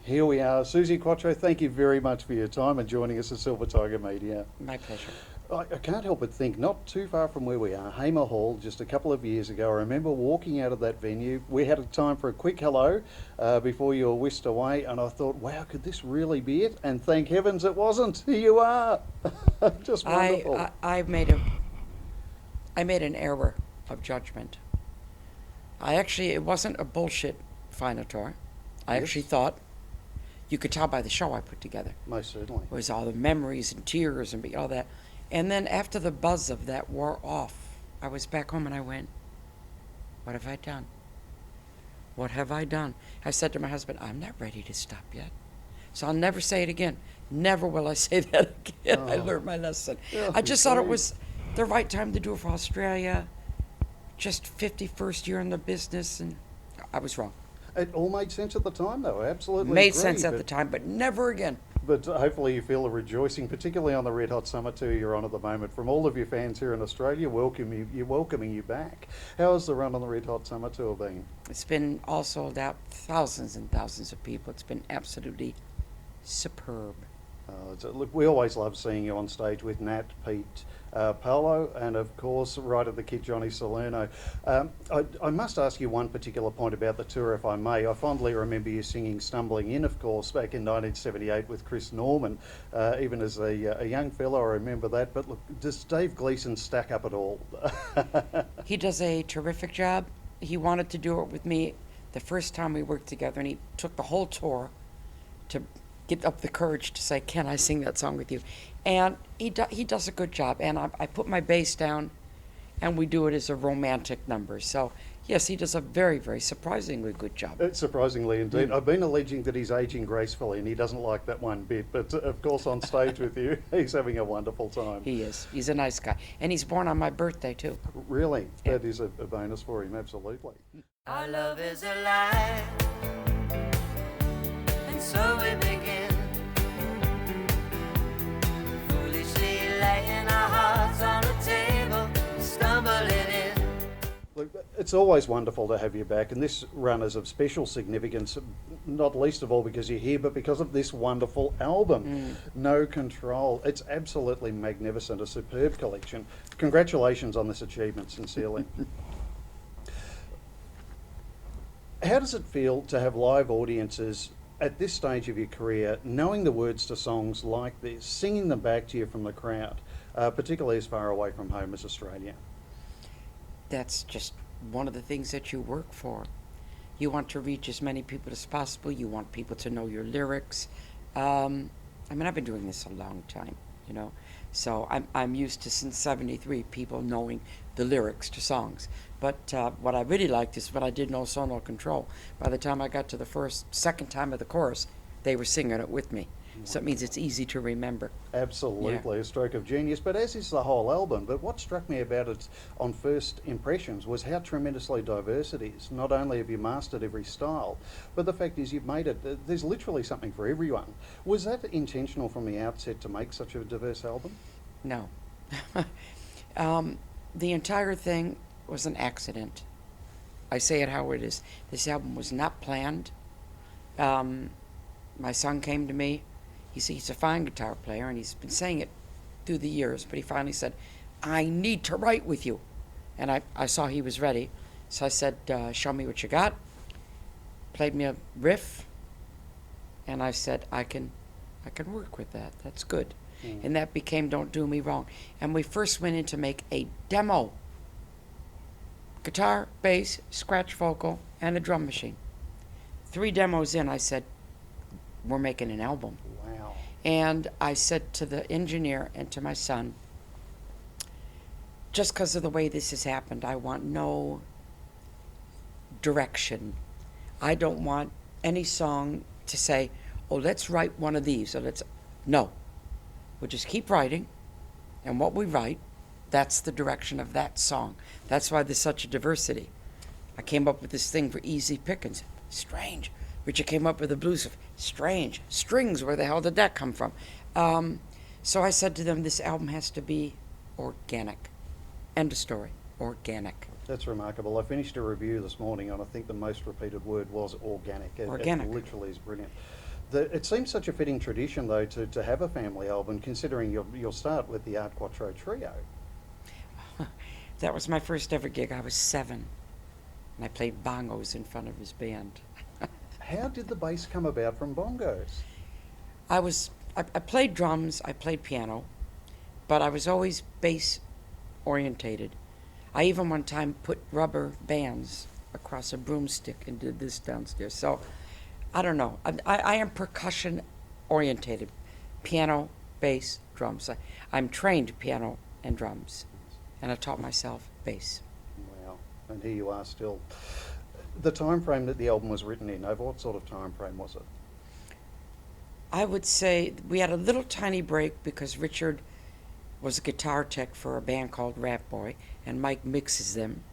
Here we are. Suzi Quatro, thank you very much for your time and joining us at Silver Tiger Media. My pleasure. I can't help but think, not too far from where we are, Hamer Hall, just a couple of years ago, I remember walking out of that venue. We had a time for a quick hello before you were whisked away, and I thought, wow, could this really be it? And thank heavens it wasn't. Here you are. Just wonderful. I made an error of judgment. It wasn't a bullshit Finotaur. I Yes. actually thought, you could tell by the show I put together. Most certainly. It was all the memories and tears and all that. And then after the buzz of that wore off, I was back home and I went, what have I done? What have I done? I said to my husband, I'm not ready to stop yet. So I'll never say it again. Never will I say that again. I learned my lesson. Yeah, I just thought it great. was the right time to do it for Australia. Just 51st year in the business, and I was wrong. It all made sense at the time, though. Absolutely Made agree, sense at but- the time, but never again. But hopefully you feel a rejoicing, particularly on the Red Hot Summer Tour you're on at the moment. From all of your fans here in Australia, welcoming you back. How has the run on the Red Hot Summer Tour been? It's been all sold out, thousands and thousands of people. It's been absolutely superb. Look, we always love seeing you on stage with Nat, Pete, Paolo, and of course, right at the kid Johnny Salerno. I must ask you one particular point about the tour, if I may. I fondly remember you singing Stumbling In, of course, back in 1978 with Chris Norman. Even as a young fellow, I remember that. But look, does Dave Gleason stack up at all? He does a terrific job. He wanted to do it with me the first time we worked together, and he took the whole tour to get up the courage to say, can I sing that song with you? And he does a good job. And I put my bass down, and we do it as a romantic number. So, yes, he does a very, very surprisingly good job. Surprisingly indeed. I've been alleging that he's aging gracefully, and he doesn't like that one bit. But of course, on stage with you, he's having a wonderful time. He is. He's a nice guy. And he's born on my birthday, too. Really, Yeah. that is a bonus for him, absolutely. Our love is alive, and so we begin. Foolishly laying our hearts on the table, stumbling in. Look, it's always wonderful to have you back, and this run is of special significance, not least of all because you're here, but because of this wonderful album, No Control. It's absolutely magnificent, a superb collection. Congratulations on this achievement, sincerely. How does it feel to have live audiences at this stage of your career, knowing the words to songs like this, singing them back to you from the crowd, particularly as far away from home as Australia? That's just one of the things that you work for. You want to reach as many people as possible. You want people to know your lyrics. I've been doing this a long time, so I'm used to, since '73, people knowing the lyrics to songs. But what I really liked is when I did No Soul, No Control. By the time I got to the second time of the chorus, they were singing it with me. So it means it's easy to remember. Absolutely, a stroke of genius, but as is the whole album. But what struck me about it on first impressions was how tremendously diverse it is. Not only have you mastered every style, but the fact is you've made it, there's literally something for everyone. Was that intentional from the outset to make such a diverse album? No. The entire thing was an accident. I say it how it is. This album was not planned. My son came to me. He's a fine guitar player, and he's been saying it through the years, but he finally said, I need to write with you. And I saw he was ready, so I said, show me what you got. Played me a riff, and I said, I can work with that. That's good. And that became Don't Do Me Wrong. And we first went in to make a demo. Guitar, bass, scratch vocal, and a drum machine. 3 demos in, I said, we're making an album. Wow. And I said to the engineer and to my son, just because of the way this has happened, I want no direction. I don't want any song to say, oh, let's write one of these, or no. We'll just keep writing, and what we write, that's the direction of that song. That's why there's such a diversity. I came up with this thing for easy pickings. Strange. Richard came up with the blues of strange. Strings, where the hell did that come from? So I said to them, this album has to be organic. End of story. Organic. That's remarkable. I finished a review this morning, and I think the most repeated word was organic. It Organic. literally is brilliant. It seems such a fitting tradition, though, to have a family album, considering you'll start with the Art Quattro Trio. That was my first ever gig. I was 7, and I played bongos in front of his band. How did the bass come about from bongos? I played drums, I played piano, but I was always bass orientated. I even one time put rubber bands across a broomstick and did this downstairs. So, I don't know. I am percussion orientated. Piano, bass, drums. I'm trained piano and drums, and I taught myself bass. Wow. And here you are still. The time frame that the album was written in, over what sort of time frame was it? I would say we had a little tiny break because Richard was a guitar tech for a band called Rat Boy, and Mike mixes them.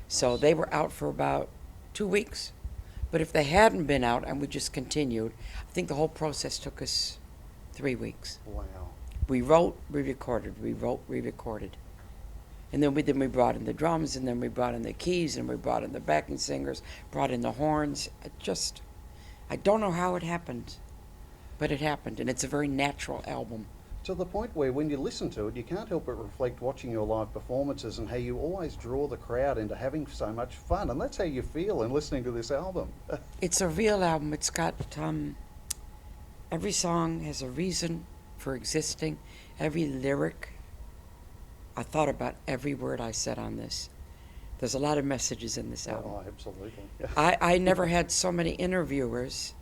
So they were out for about 2 weeks. But if they hadn't been out and we just continued, I think the whole process took us 3 weeks. Wow. We wrote, we recorded, we wrote, we recorded. And then we brought in the drums, and then we brought in the keys, and we brought in the backing singers, brought in the horns. I don't know how it happened, but it happened, and it's a very natural album. To the point where when you listen to it, you can't help but reflect watching your live performances and how you always draw the crowd into having so much fun. And that's how you feel in listening to this album. It's a real album. It's got, every song has a reason for existing. Every lyric, I thought about every word I said on this. There's a lot of messages in this album. Oh, absolutely. I never had so many interviewers,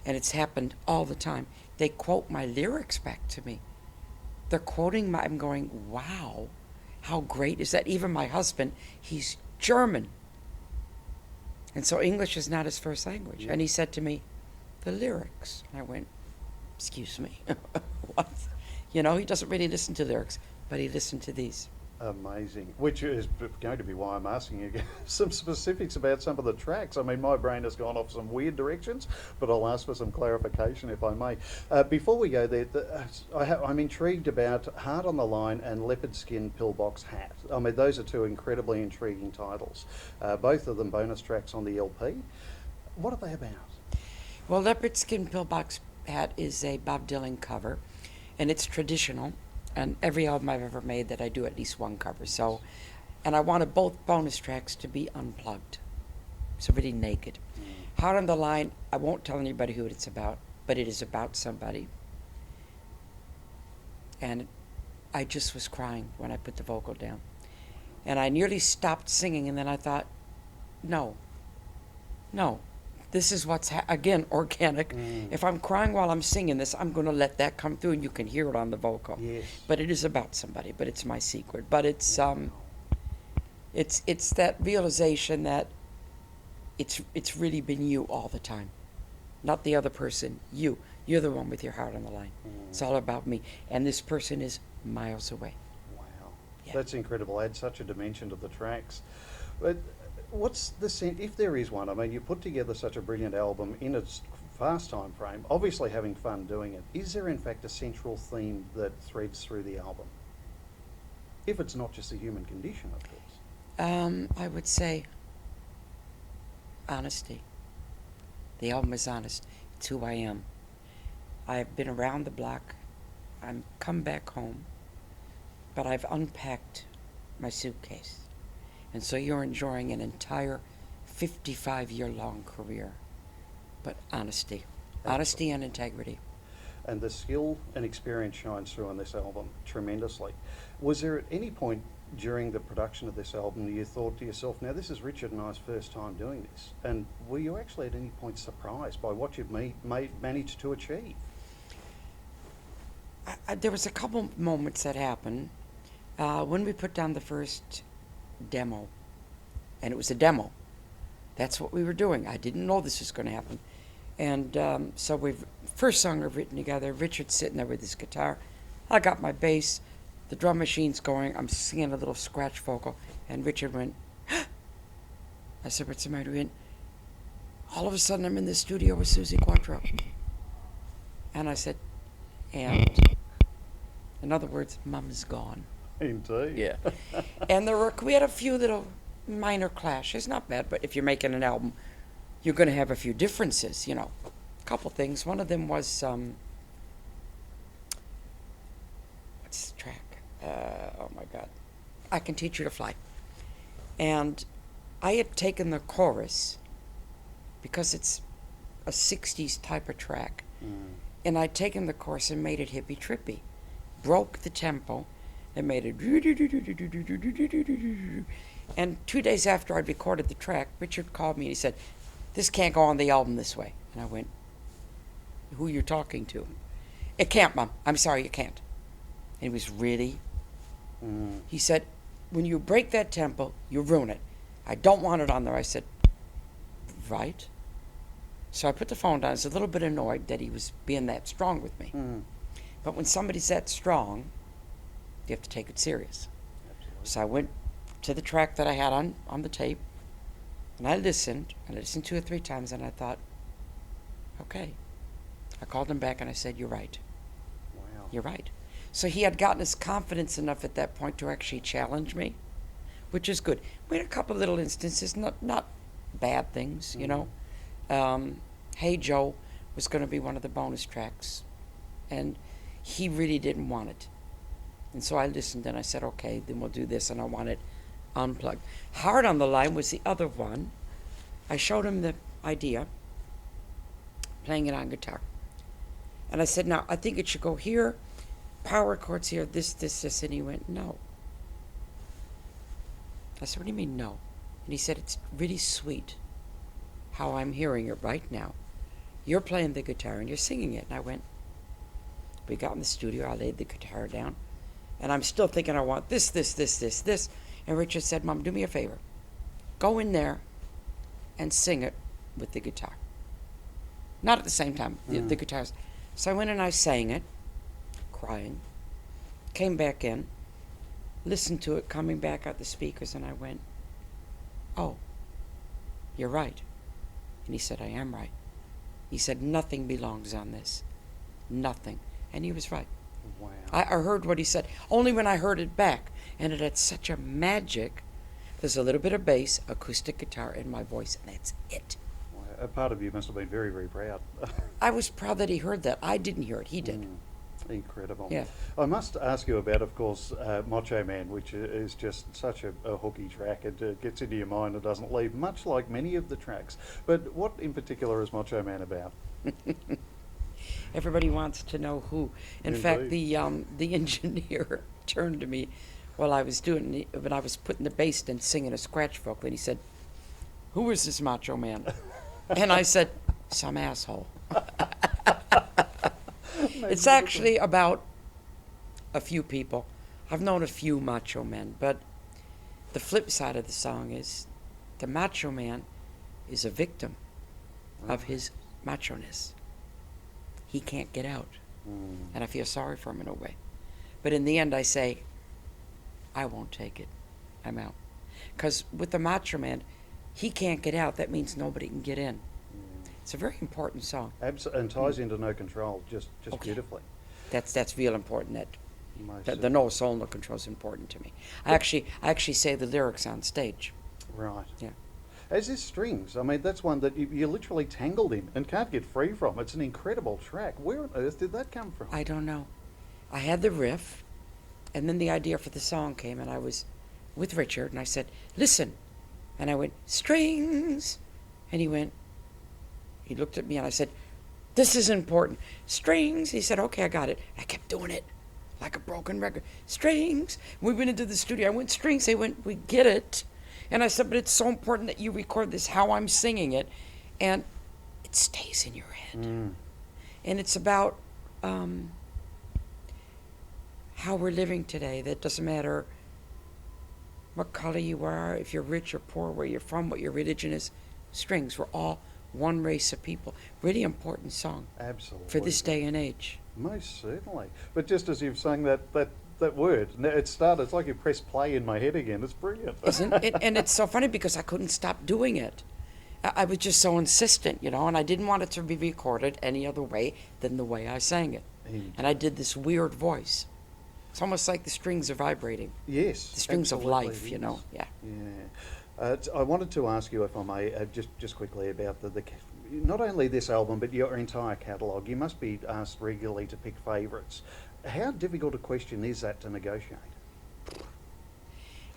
and it's happened all the time. They quote my lyrics back to me. They're quoting I'm going, wow, how great is that? Even my husband, he's German. And so English is not his first language. Yeah. And he said to me, the lyrics. And I went, excuse me, what? You know, he doesn't really listen to lyrics, but he listened to these. Amazing. Which is going to be why I'm asking you some specifics about some of the tracks. I mean, my brain has gone off some weird directions, but I'll ask for some clarification if I may. Before we go there, I'm intrigued about Heart on the Line and Leopard Skin Pillbox Hat. I mean, those are two incredibly intriguing titles. Both of them bonus tracks on the LP. What are they about? Well, Leopard Skin Pillbox Hat is a Bob Dylan cover, and it's traditional. And every album I've ever made that I do at least one cover. So, and I wanted both bonus tracks to be unplugged, so really naked. Heart on the Line, I won't tell anybody who it's about, but it is about somebody. And I just was crying when I put the vocal down. And I nearly stopped singing, and then I thought, no, this is what's, again, organic. If I'm crying while I'm singing this, I'm going to let that come through, and you can hear it on the vocal. Yes. But it is about somebody, but it's my secret. But it's that realization that it's really been you all the time, not the other person. You're the one with your heart on the line. It's all about me, and this person is miles away. Wow. Yeah. That's incredible. Adds such a dimension to the tracks. But what's the sense, if there is one? I mean, you put together such a brilliant album in its fast time frame, obviously having fun doing it. Is there in fact a central theme that threads through the album? If it's not just the human condition, of course. I would say honesty. The album is honest. It's who I am. I've been around the block. I'm come back home, but I've unpacked my suitcase. And so you're enjoying an entire 55-year-long career. But honesty. Honesty and integrity. And the skill and experience shines through on this album tremendously. Was there at any point during the production of this album that you thought to yourself, now this is Richard and I's first time doing this? And were you actually at any point surprised by what you've managed to achieve? There was a couple moments that happened. When we put down the first demo, and it was a demo. That's what we were doing. I didn't know this was going to happen. And so first song we've written together, Richard's sitting there with his guitar. I got my bass, the drum machine's going, I'm singing a little scratch vocal, and Richard went, I said, what's the matter? He went, all of a sudden I'm in the studio with Suzi Quatro. And I said, and? In other words, Mum's gone. Indeed. Yeah. And we had a few little minor clashes, not bad, but if you're making an album, you're going to have a few differences, couple things. One of them was what's the track? Oh my God, I Can Teach You to Fly. And I had taken the chorus because it's a '60s type of track, and I'd taken the chorus and made it hippie trippy, broke the tempo, and made it. And 2 days after I'd recorded the track, Richard called me and he said, "This can't go on the album this way." And I went, "Who you talking to?" "It can't, Mom. I'm sorry, it can't." And he was really. He said, "When you break that tempo, you ruin it. I don't want it on there." I said, "Right." So I put the phone down. I was a little bit annoyed that he was being that strong with me. But when somebody's that strong, you have to take it serious. Absolutely. So I went to the track that I had on the tape, and I listened 2 or 3 times, and I thought, okay. I called him back and I said, "You're right. Wow. You're right." So he had gotten his confidence enough at that point to actually challenge me, which is good. We had a couple little instances, not bad things, you know. Hey Joe was going to be one of the bonus tracks, and he really didn't want it. And so I listened and I said, okay, then we'll do this, and I want it unplugged. Hard on the Line was the other one. I showed him the idea, playing it on guitar. And I said, now, I think it should go here, power chords here, this, and he went, no. I said, what do you mean, no? And he said, it's really sweet how I'm hearing it right now. You're playing the guitar and you're singing it. And I went, we got in the studio, I laid the guitar down, and I'm still thinking I want this. And Richard said, Mom, do me a favor. Go in there and sing it with the guitar. Not at the same time, the guitars. So I went and I sang it, crying, came back in, listened to it coming back out the speakers, and I went, oh, you're right. And he said, I am right. He said, nothing belongs on this. Nothing. And he was right. Wow. I heard what he said. Only when I heard it back. And it had such a magic. There's a little bit of bass, acoustic guitar, and my voice, and that's it. Wow. A part of you must have been very, very proud. I was proud that he heard that. I didn't hear it. He did. Incredible. Yeah. I must ask you about, of course, Macho Man, which is just such a hooky track. It gets into your mind and doesn't leave, much like many of the tracks. But what in particular is Macho Man about? Everybody wants to know who. In fact, the engineer turned to me while I was when I was putting the bass and singing a scratch vocal, and he said, "Who is this Macho Man?" And I said, "Some asshole." It's actually about a few people. I've known a few Macho Men, but the flip side of the song is the Macho Man is a victim of his macho-ness. He can't get out. And I feel sorry for him in a way. But in the end, I say, I won't take it. I'm out. Because with the Macho Man, he can't get out. That means nobody can get in. It's a very important song. And ties into No Control just Okay. beautifully. That's real important. Most The no soul, no control is important to me. I actually say the lyrics on stage. Right. Yeah. As is Strings. I mean, that's one that you're literally tangled in and can't get free from. It's an incredible track. Where on earth did that come from? I don't know. I had the riff, and then the idea for the song came, and I was with Richard, and I said, listen. And I went, strings. And he looked at me, and I said, this is important. Strings. He said, okay, I got it. I kept doing it like a broken record. Strings. We went into the studio. I went, strings. They went, we get it. And I said, but it's so important that you record this, how I'm singing it, and it stays in your head. And it's about how we're living today. That doesn't matter what color you are, if you're rich or poor, where you're from, what your religion is. Strings. We're all one race of people. Really important song. Absolutely. For this day and age. Most certainly. But just as you've sung that word, it's like you press play in my head again. It's brilliant. Isn't it? And it's so funny because I couldn't stop doing it. I was just so insistent, and I didn't want it to be recorded any other way than the way I sang it. And I did this weird voice. It's almost like the strings are vibrating. Yes. The strings of absolutely life, it is. Yeah. Yeah. I wanted to ask you, if I may, just quickly about not only this album, but your entire catalogue, you must be asked regularly to pick favourites. How difficult a question is that to negotiate?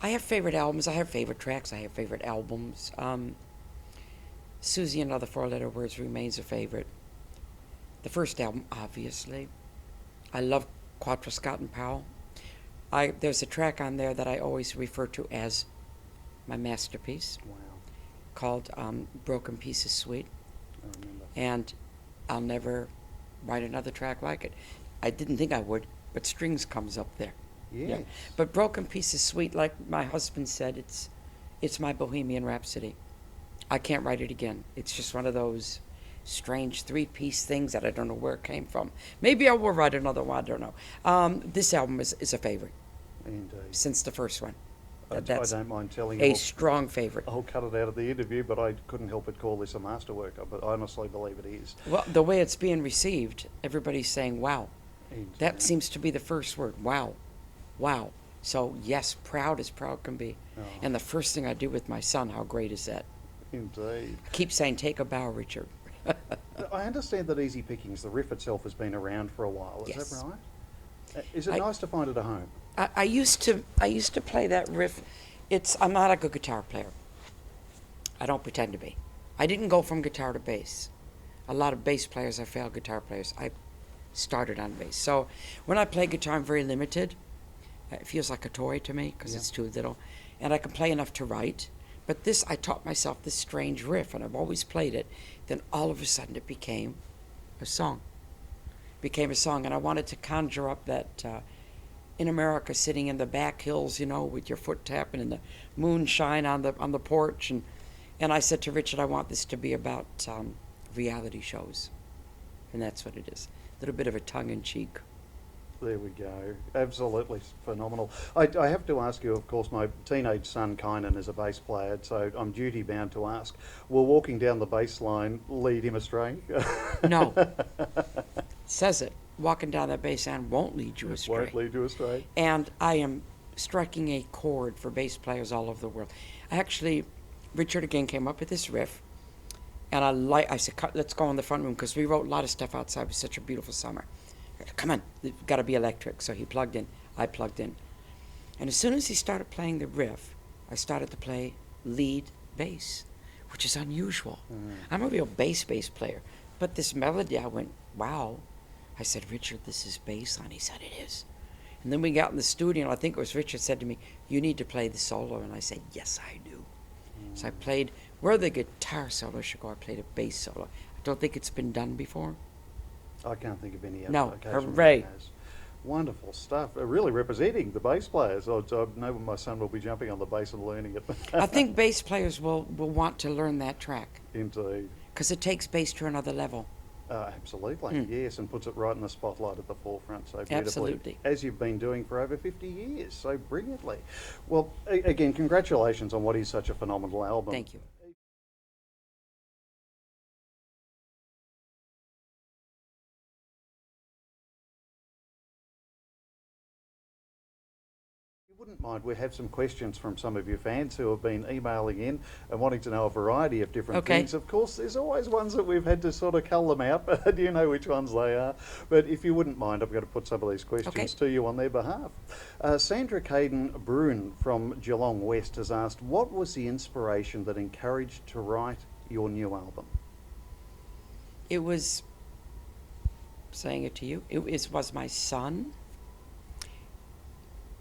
I have favorite albums. I have favorite tracks. I have favorite albums. Suzi and Other Four-Letter Words remains a favorite. The first album, obviously. I love Quatro, Scott and Powell. There's a track on there that I always refer to as my masterpiece, Wow, called Broken Pieces Suite. I remember. And I'll never write another track like it. I didn't think I would, but Strings comes up there. Yes. Yeah. But Broken Pieces Suite, like my husband said, it's my Bohemian Rhapsody. I can't write it again. It's just one of those strange three-piece things that I don't know where it came from. Maybe I will write another one, I don't know. This album is a favorite Indeed. since the first one. I That's don't mind telling you. a strong favorite. I'll cut it out of the interview, but I couldn't help but call this a masterwork. But I honestly believe it is. Well, the way it's being received, everybody's saying, wow. Indeed. That seems to be the first word, wow. Wow. So, yes, proud as proud can be. Oh. And the first thing I do with my son, how great is that? Indeed. Keep saying, take a bow, Richard. I understand that Easy Pickings, the riff itself, has been around for a while. Is Yes. that right? Is it I- nice to find it at home? I used to play that riff. I'm not a good guitar player. I don't pretend to be. I didn't go from guitar to bass. A lot of bass players are failed guitar players. I started on bass. So when I play guitar, I'm very limited. It feels like a toy to me because Yeah. it's too little. And I can play enough to write. But this, I taught myself this strange riff, and I've always played it. Then all of a sudden it became a song. And I wanted to conjure up that in America, sitting in the back hills, with your foot tapping and the moonshine on the porch, and I said to Richard, I want this to be about reality shows, and that's what it is. A little bit of a tongue-in-cheek. There we go. Absolutely phenomenal. I have to ask you, of course, my teenage son, Kynan, is a bass player, so I'm duty-bound to ask, will walking down the bass line lead him astray? No. Says it. Walking down that bass line won't lead you astray. Won't lead you astray. And I am striking a chord for bass players all over the world. Richard again came up with this riff, and I said, let's go in the front room, because we wrote a lot of stuff outside. It was such a beautiful summer. Come on, it's got to be electric. So he plugged in, I plugged in. And as soon as he started playing the riff, I started to play lead bass, which is unusual. I'm a real bass player. But this melody, I went, wow. I said, Richard, this is bass line. He said, it is. And then we got in the studio, and I think it was Richard said to me, you need to play the solo. And I said, yes, I do. So I played, where the guitar solo should go, I played a bass solo. I don't think it's been done before. I can't think of any other No, occasion where hooray. it has. Wonderful stuff. Really representing the bass players. I know my son will be jumping on the bass and learning it. I think bass players will want to learn that track, Indeed. because it takes bass to another level. Absolutely, yes, and puts it right in the spotlight at the forefront so beautifully. Absolutely. As you've been doing for over 50 years, so brilliantly. Well, again, congratulations on what is such a phenomenal album. Thank you. If you wouldn't mind, we have some questions from some of your fans who have been emailing in and wanting to know a variety of different Okay. things. Of course, there's always ones that we've had to sort of cull them out, but you know which ones they are. But if you wouldn't mind, I'm going to put some of these questions Okay. to you on their behalf. Sandra Caden Bruin from Geelong West has asked, what was the inspiration that encouraged to write your new album? It was, saying it to you, was my son.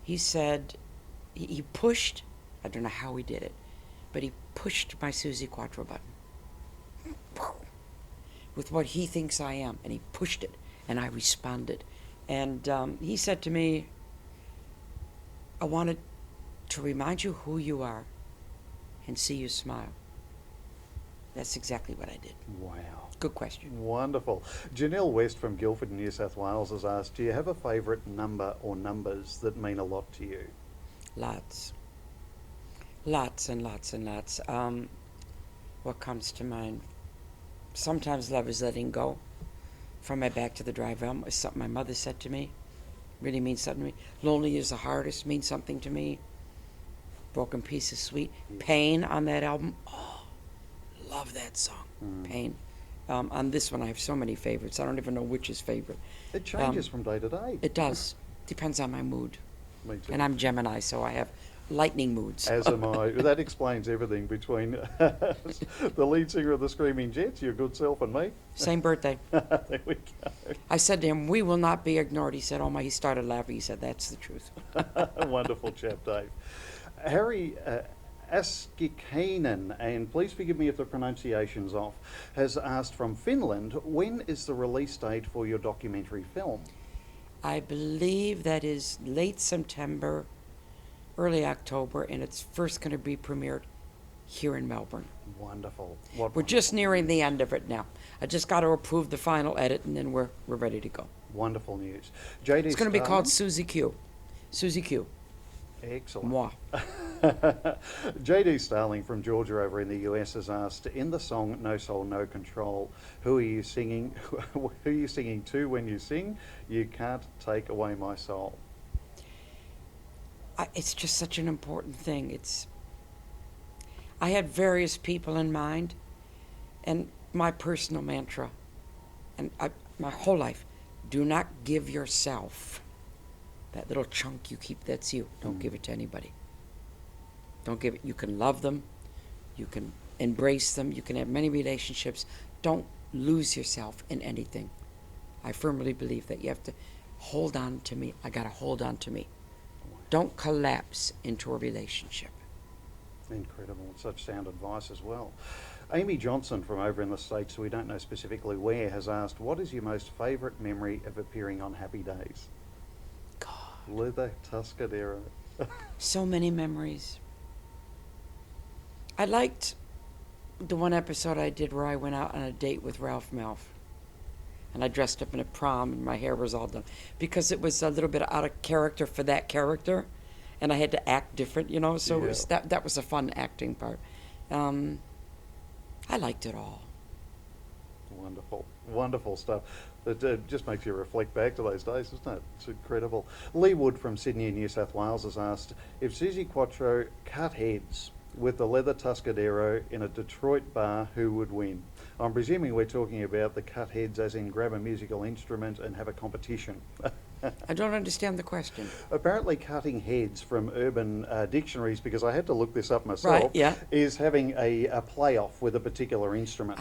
He said, he pushed, I don't know how he did it, but he pushed my Suzi Quatro button with what he thinks I am, and he pushed it, and I responded. And he said to me, I wanted to remind you who you are and see you smile. That's exactly what I did. Wow. Good question. Wonderful. Janelle West from Guildford, New South Wales has asked, do you have a favourite number or numbers that mean a lot to you? Lots. Lots and lots and lots. What comes to mind? Sometimes love is letting go. From my back to the drive album is something my mother said to me. Really means something to me. Lonely is the hardest means something to me. Broken Pieces Sweet. Pain on that album. Oh, love that song. Pain. On this one, I have so many favorites. I don't even know which is favorite. It changes from day to day. It does. Depends on my mood. Me too. And I'm Gemini, so I have lightning moods. As am I. That explains everything between the lead singer of the Screaming Jets, your good self, and me. Same birthday. There we go. I said to him, "We will not be ignored." He said, "Oh my," he started laughing. He said, "That's the truth." Wonderful chap, Dave. Harry Askikainen, and please forgive me if the pronunciation's off, has asked from Finland, when is the release date for your documentary film? I believe that is late September, early October, and it's first going to be premiered here in Melbourne. Wonderful. We're just nearing the end of it now. I just got to approve the final edit, and then we're ready to go. Wonderful news. JD It's going to be called Starling. Suzi Q. Suzi Q. Excellent. Moi. JD Starling from Georgia over in the US has asked, in the song No Soul, No Control, who are you singing who are you singing to when you sing? You can't take away my soul. It's just such an important thing. I had various people in mind, and my personal mantra, and my whole life, do not give yourself that little chunk you keep that's you. Don't give it to anybody. Don't give it. You can love them. You can embrace them. You can have many relationships. Don't lose yourself in anything. I firmly believe that you have to hold on to me. I got to hold on to me. Don't collapse into a relationship. Incredible. Such sound advice as well. Amy Johnson from over in the States, we don't know specifically where, has asked, what is your most favourite memory of appearing on Happy Days? God. Leather Tuscadero. So many memories. I liked the one episode I did where I went out on a date with Ralph Malph. And I dressed up in a prom and my hair was all done. Because it was a little bit out of character for that character. And I had to act different, you know. So it was, that was a fun acting part. I liked it all. Wonderful. Wonderful stuff. It just makes you reflect back to those days, doesn't it? It's incredible. Lee Wood from Sydney, New South Wales has asked, if Suzi Quatro cut heads with the leather Tuscadero in a Detroit bar, who would win? I'm presuming we're talking about the cut heads as in grab a musical instrument and have a competition. I don't understand the question. Apparently cutting heads from urban dictionaries, because I had to look this up myself, Right, yeah. is having a playoff with a particular instrument.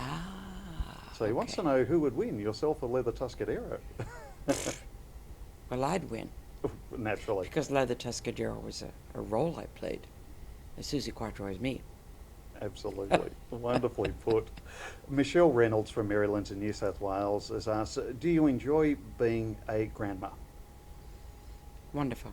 So he wants to know who would win, yourself or leather Tuscadero? Well, I'd win. Naturally. Because Leather Tuscadero was a role I played. And Suzi Quatro is me. Absolutely. Wonderfully put. Michelle Reynolds from Maryland in New South Wales has asked, do you enjoy being a grandma? Wonderful.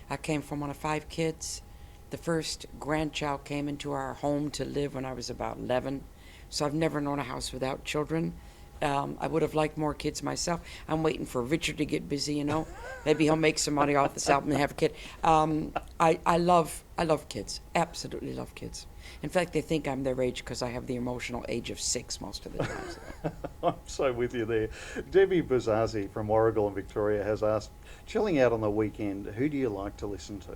I came from one of 5 kids. The first grandchild came into our home to live when I was about 11. So I've never known a house without children. I would have liked more kids myself. I'm waiting for Richard to get busy, you know. Maybe he'll make some money off this album and have a kid. I love kids. Absolutely love kids. In fact, they think I'm their age because I have the emotional age of 6 most of the time. I'm so with you there. Debbie Buzzazi from Warragul in Victoria has asked, chilling out on the weekend, who do you like to listen to?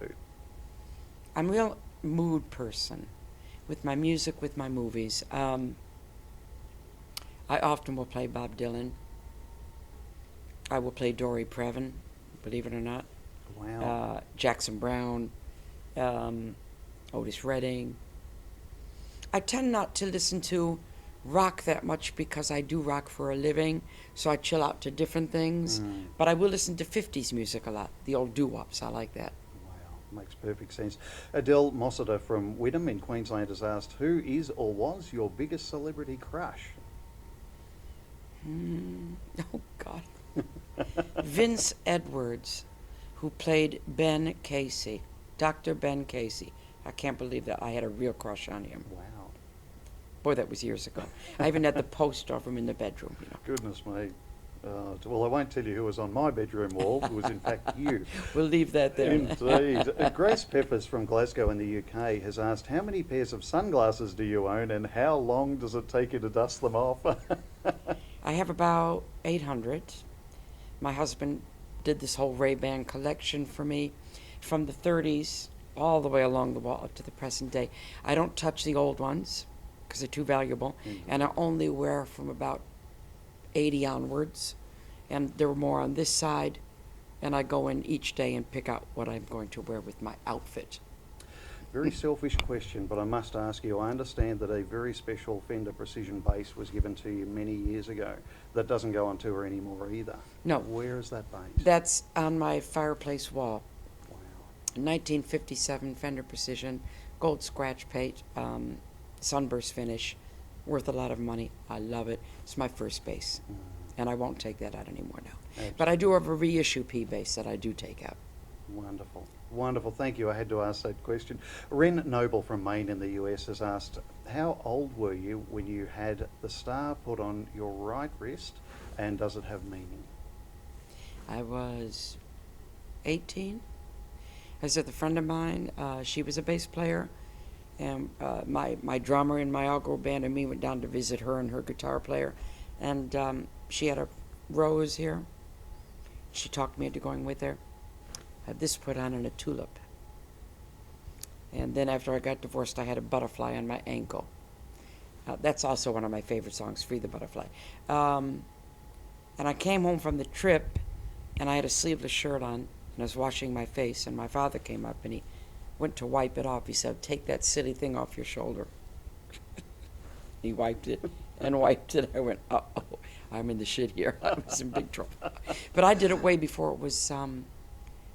I'm a real mood person with my music, with my movies. I often will play Bob Dylan. I will play Dory Previn, believe it or not. Wow. Jackson Brown, Otis Redding. I tend not to listen to rock that much because I do rock for a living, so I chill out to different things. But I will listen to 50s music a lot, the old doo-wops. I like that. Wow, makes perfect sense. Adele Mossiter from Wynnum in Queensland has asked, who is or was your biggest celebrity crush? Oh, God. Vince Edwards, who played Ben Casey, Dr. Ben Casey. I can't believe that I had a real crush on him. Wow. Boy, that was years ago. I even had the poster of him in the bedroom, you know. Goodness me. Well, I won't tell you who was on my bedroom wall. It was, in fact, you. We'll leave that there. Indeed. Grace Peppers from Glasgow in the UK has asked, how many pairs of sunglasses do you own and how long does it take you to dust them off? I have about 800. My husband did this whole Ray-Ban collection for me from the 30s all the way along the wall up to the present day. I don't touch the old ones. because they're too valuable, and I only wear from about 80 onwards, and there were more on this side, and I go in each day and pick out what I'm going to wear with my outfit. Very selfish question, but I must ask you, I understand that a very special Fender Precision bass was given to you many years ago that doesn't go on tour anymore either. No. Where is that bass? That's on my fireplace wall. Wow. 1957 Fender Precision, gold scratch paint, sunburst finish, worth a lot of money. I love it. It's my first bass, and I won't take that out anymore now. Absolutely. But I do have a reissue P bass that I do take out. Wonderful. Wonderful. Thank you. I had to ask that question. Ren Noble from Maine in the US has asked, how old were you when you had the star put on your right wrist, and does it have meaning? I was 18. I was with a friend of mine. She was a bass player, and my drummer in my all-girl band and me went down to visit her and her guitar player, and she had a rose here. She talked me into going with her. I had this put on and a tulip. And then after I got divorced, I had a butterfly on my ankle. That's also one of my favorite songs, Free the Butterfly. And I came home from the trip, and I had a sleeveless shirt on, and I was washing my face, and my father came up, and he went to wipe it off. He said, take that silly thing off your shoulder. He wiped it and wiped it. I went, uh-oh, I'm in the shit here. I was in big trouble. But I did it way before it was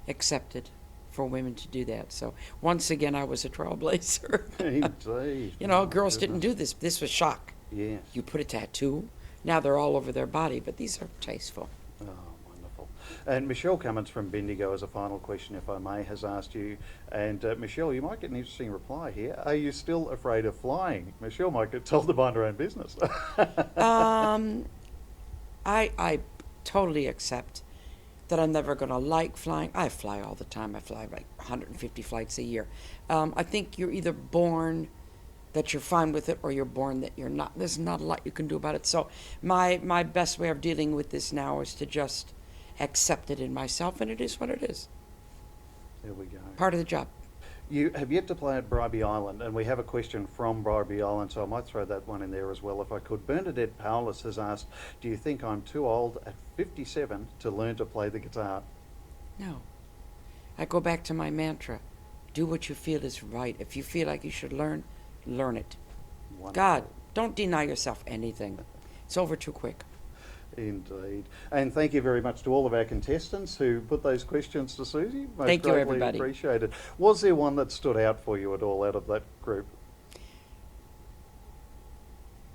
accepted for women to do that. So once again, I was a trailblazer. Indeed. You know, girls Goodness. didn't do this. This was shock. Yes. You put a tattoo. Now they're all over their body, but these are tasteful. Oh, wonderful. And Michelle Cummins from Bendigo, as a final question, if I may, has asked you, and Michelle, you might get an interesting reply here. Are you still afraid of flying? Michelle might get told to mind her own business. I totally accept that I'm never going to like flying. I fly all the time. I fly like 150 flights a year. I think you're either born that you're fine with it, or you're born that you're not. There's not a lot you can do about it. So my best way of dealing with this now is to just accept it in myself, and it is what it is. There we go. Part of the job. You have yet to play at Bribie Island, and we have a question from Bribie Island, so I might throw that one in there as well if I could. Bernadette Paulus has asked, do you think I'm too old at 57 to learn to play the guitar? No. I go back to my mantra. Do what you feel is right. If you feel like you should learn it. Wonderful. God, don't deny yourself anything. It's over too quick. Indeed. And thank you very much to all of our contestants who put those questions to Suzi. Most Thank you, greatly everybody. Appreciated. Was there one that stood out for you at all out of that group?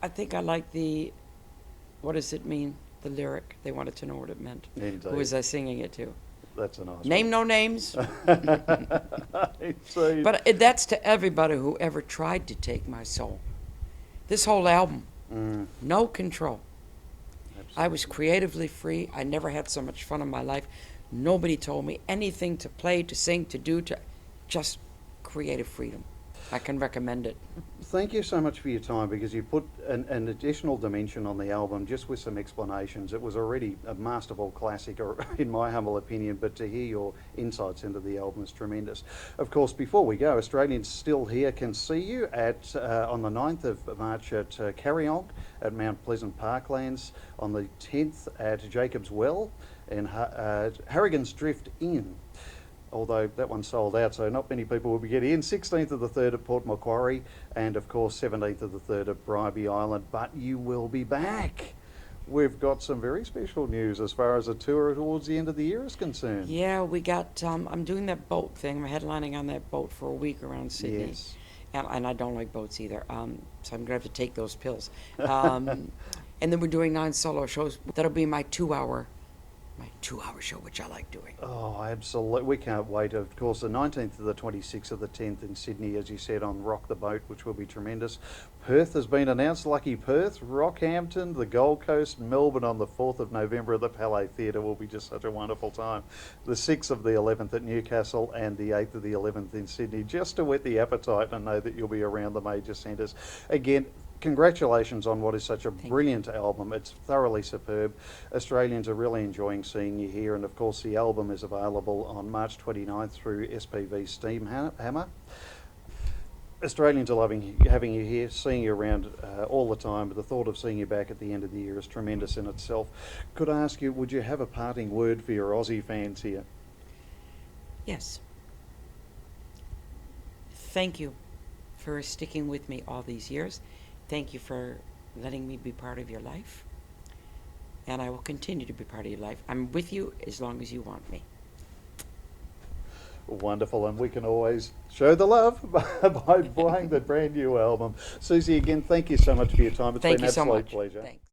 I think I like what does it mean? The lyric. They wanted to know what it meant. Indeed. Who was I singing it to? That's a nice Name one. no names. Indeed. But that's to everybody who ever tried to take my soul. This whole album, no control. I was creatively free. I never had so much fun in my life. Nobody told me anything to play, to sing, to do, to just creative freedom. I can recommend it. Thank you so much for your time, because you put an additional dimension on the album just with some explanations. It was already a masterful classic, or in my humble opinion, but to hear your insights into the album is tremendous. Of course, before we go, Australians still here can see you at on the 9th of March at Carryong at Mount Pleasant Parklands, on the 10th at Jacob's Well, and Harrigan's Drift Inn. Although that one's sold out, so not many people will be getting in. 16th of the 3rd at Port Macquarie, and of course 17th of the 3rd at Bribie Island. But you will be back. We've got some very special news as far as a tour towards the end of the year is concerned. Yeah, we got, I'm doing that boat thing. I'm headlining on that boat for a week around Sydney. Yes. And I don't like boats either, so I'm going to have to take those pills. And then we're doing 9 solo shows. That'll be my 2-hour show, which I like doing. Oh, absolutely. We can't wait. Of course, the 19th to the 26th of the 10th in Sydney, as you said, on Rock the Boat, which will be tremendous. Perth has been announced. Lucky Perth, Rockhampton, the Gold Coast, Melbourne on the 4th of November at the Palais Theatre will be just such a wonderful time. The 6th of the 11th at Newcastle, and the 8th of the 11th in Sydney, just to whet the appetite and know that you'll be around the major centres. Again, congratulations on what is such a brilliant album. It's thoroughly superb. Australians are really enjoying seeing you here, and of course the album is available on March 29th through SPV Steamhammer. Australians are loving having you here, seeing you around all the time, but the thought of seeing you back at the end of the year is tremendous in itself. Could I ask you, would you have a parting word for your Aussie fans here? Yes. Thank you for sticking with me all these years. Thank you for letting me be part of your life. And I will continue to be part of your life. I'm with you as long as you want me. Wonderful, and we can always show the love by buying the brand new album. Suzi, again, thank you so much for your time. It's Thank been you an so absolute much. pleasure. Thanks.